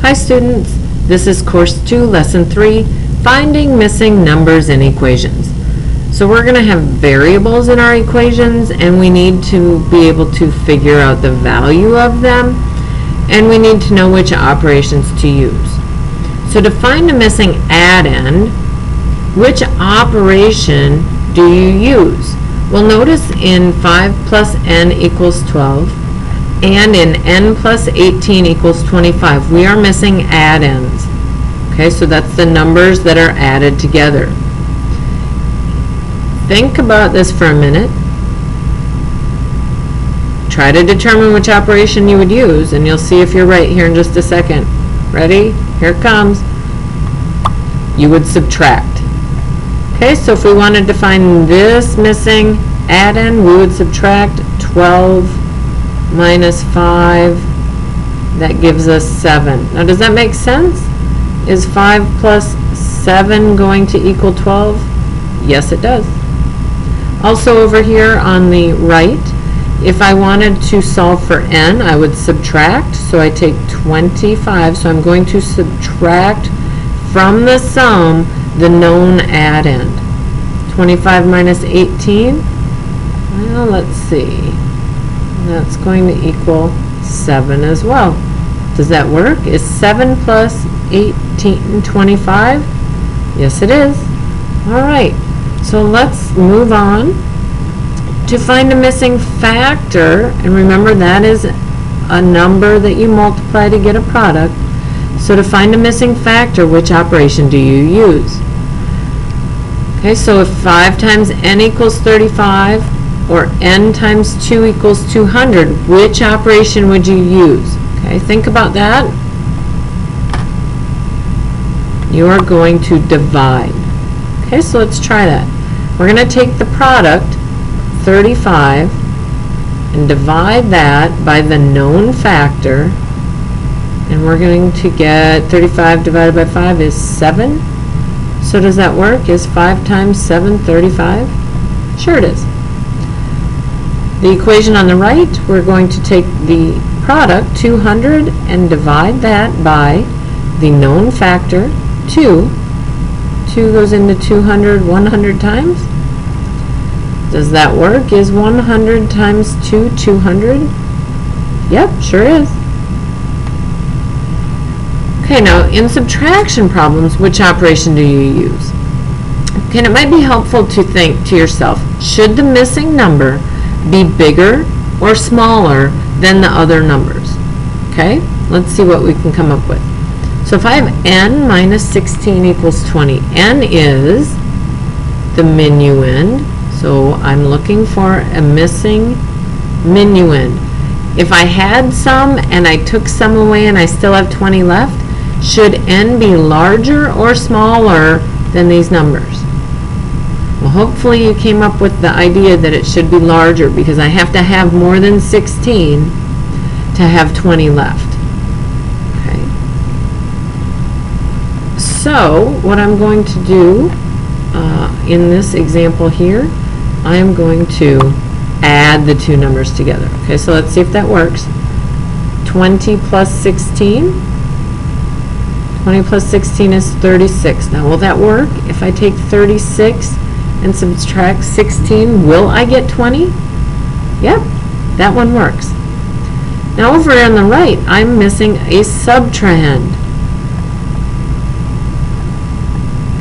Hi students, this is Course 2, Lesson 3, Finding Missing Numbers in Equations. So we're going to have variables in our equations, and we need to be able to figure out the value of them, and we need to know which operations to use. So to find a missing addend, which operation do you use? Well, notice in 5 plus n equals 12, and in n plus 18 equals 25, we are missing addends. Okay, so that's the numbers that are added together. Think about this for a minute. Try to determine which operation you would use, and you'll see if you're right here in just a second. Ready? Here it comes. You would subtract. Okay, so if we wanted to find this missing addend, we would subtract 12 minus 5, that gives us 7. Now does that make sense? Is 5 plus 7 going to equal 12? Yes, it does. Also over here on the right, if I wanted to solve for n, I would subtract, so I take 25, so I'm going to subtract from the sum the known addend. 25 minus 18, well, let's see. That's going to equal 7 as well. Does that work? Is 7 plus 18 25? Yes, it is. All right, so let's move on to find a missing factor, and remember that is a number that you multiply to get a product. So to find a missing factor, which operation do you use? Okay, so if 5 times n equals 35, or n times 2 equals 200, which operation would you use? Okay, think about that. You are going to divide. Okay, so let's try that. We're going to take the product, 35, and divide that by the known factor, and we're going to get 35 divided by 5 is 7. So does that work? Is 5 times 7 35? Sure it is. The equation on the right, we're going to take the product, 200, and divide that by the known factor, 2. 2 goes into 200 100 times. Does that work? Is 100 times 2 200? Yep, sure is. Okay, now in subtraction problems, which operation do you use? Okay, and it might be helpful to think to yourself, should the missing number be bigger or smaller than the other numbers? Okay, let's see what we can come up with. So if I have n minus 16 equals 20, n is the minuend, so I'm looking for a missing minuend. If I had some and I took some away and I still have 20 left, should n be larger or smaller than these numbers? Well, hopefully you came up with the idea that it should be larger, because I have to have more than 16 to have 20 left. Okay. So what I'm going to do in this example here, I am going to add the two numbers together. Okay, so let's see if that works. 20 plus 16. 20 plus 16 is 36. Now, will that work? If I take 36 and subtract 16, will I get 20? Yep, that one works. Now over on the right, I'm missing a subtrahend.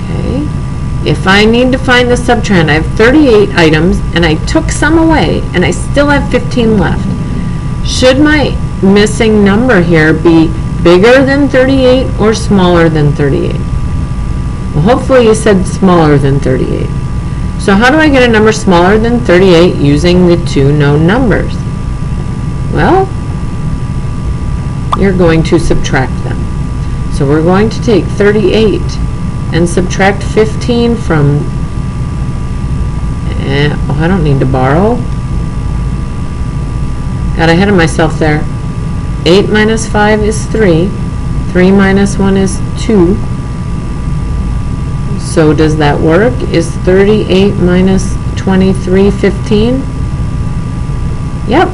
Okay, if I need to find the subtrahend, I have 38 items and I took some away and I still have 15 left. Should my missing number here be bigger than 38 or smaller than 38? Well, hopefully you said smaller than 38. So how do I get a number smaller than 38 using the two known numbers? Well, you're going to subtract them. So we're going to take 38 and subtract 15 from, oh, I don't need to borrow. Got ahead of myself there. 8 minus 5 is 3. 3 minus 1 is 2. So does that work? Is 38 minus 23 15? Yep.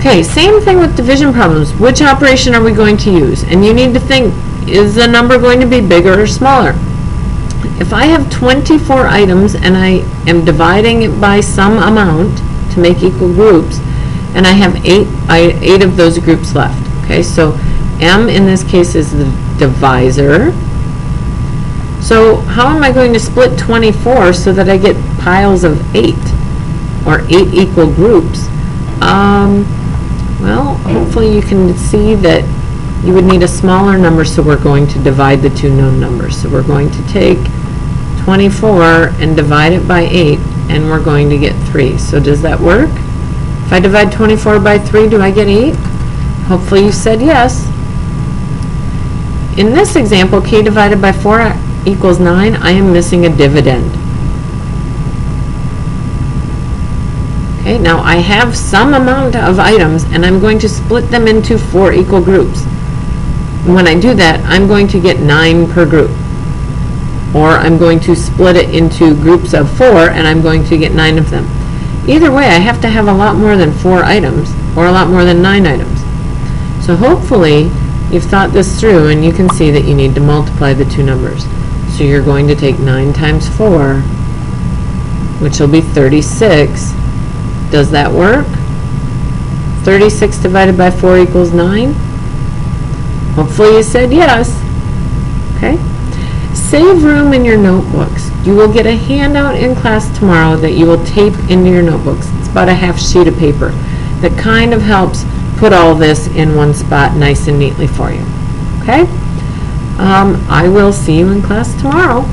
Okay, same thing with division problems. Which operation are we going to use? And you need to think, is the number going to be bigger or smaller? If I have 24 items and I am dividing it by some amount to make equal groups, and I have eight of those groups left. Okay, so M in this case is the divisor. So how am I going to split 24 so that I get piles of 8 or 8 equal groups? Well, hopefully you can see that you would need a smaller number, so we're going to divide the two known numbers. So we're going to take 24 and divide it by 8, and we're going to get 3. So does that work? If I divide 24 by 3, do I get 8? Hopefully you said yes. In this example, k divided by 4 equals 9, I am missing a dividend. Okay, now I have some amount of items, and I'm going to split them into 4 equal groups. When I do that, I'm going to get 9 per group. Or I'm going to split it into groups of 4, and I'm going to get 9 of them. Either way, I have to have a lot more than 4 items, or a lot more than 9 items. So hopefully, you've thought this through, and you can see that you need to multiply the two numbers. So you're going to take 9 times 4, which will be 36. Does that work? 36 divided by 4 equals 9? Hopefully you said yes. Okay? Save room in your notebooks. You will get a handout in class tomorrow that you will tape into your notebooks. It's about a half sheet of paper that kind of helps put all this in one spot nice and neatly for you. Okay? I will see you in class tomorrow.